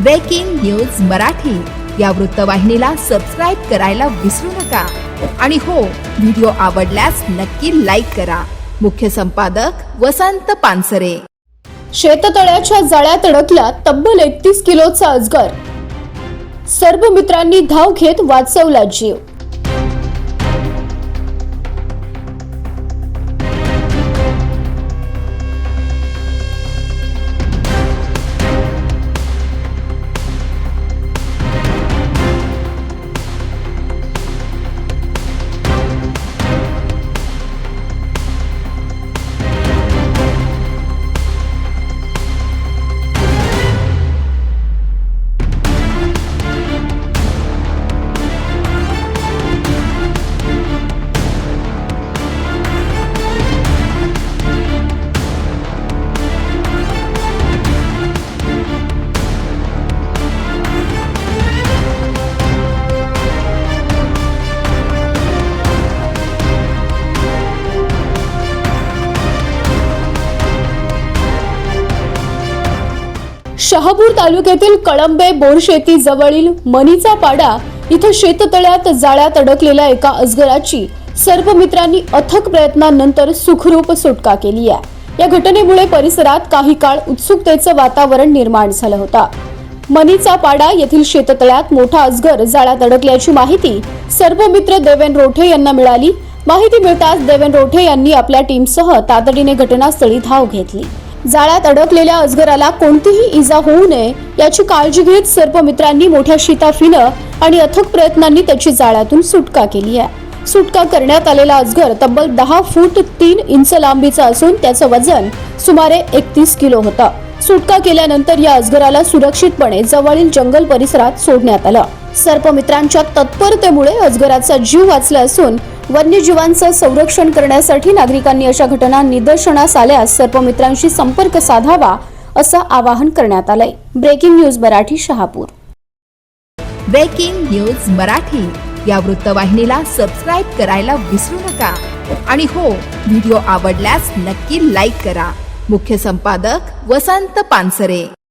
Breaking news Marathi या वृत्तवाहिनीला subscribe करायला विसरू नका आणि हो, व्हिडिओ आवडल्यास नक्की लाईक करा। मुख्य संपादक वसंत पानसरे। शेततळ्याच्या जाळ्यात अडकला तब्बल 31 किलोचा अजगर। सर्व मित्रांनी धाव घेत वाचवला जीव। शहापूर तालुक्यातील कळंबे बोरशेती जवळील मनीचा पाडा इथं शेततळ्यात जाळ्यात अडकलेल्या एका अजगराची सर्व मित्रांनी अथक प्रयत्नांनंतर सुखरूप सुटका केली आहे। या घटनेमुळे परिसरात काही काळ उत्सुकतेचं वातावरण निर्माण झालं होतं। मनीचा पाडा येथील शेततळ्यात मोठा अजगर जाळ्यात अडकल्याची माहिती सर्व मित्र देवेंद्र रोठे यांना मिळाली। माहिती मिळताच देवेंद्र रोठे यांनी आपल्या टीमसह तातडीने घटनास्थळी धाव घेतली। जाळ्यात अडकलेल्या अजगराला कोणतीही इजा होऊ नये याची काळजी घेत सर्व मित्रांनी मोठ्या शिताफीनं आणि अथक प्रयत्नांनी त्याची जाळ्यातून सुटका केली आहे। सुटका करण्यात आलेला अजगर तब्बल 10 फूट 3 इंच लांबीचा असून त्याचं वजन सुमारे 31 किलो होतं। सुटका केल्यानंतर या अजगराला सुरक्षितपणे जवळील जंगल परिसरात सोडण्यात आलं। सर्व मित्रांच्या तत्परतेमुळे अजगराचा जीव वाचला असून वन्यजीवांचं संरक्षण करण्यासाठी नागरिकांनी अशा घटना निदर्शनास आल्यास सर्व मित्रांशी संपर्क साधावा असं आवाहन करण्यात आलंय। Breaking news Marathi Shahapur. Breaking news Marathi या वृत्तवाहिनीला सबस्क्राईब करायला विसरू नका आणि हो, व्हिडिओ आवडल्यास नक्की लाईक करा। मुख्य संपादक वसंत पानसरे।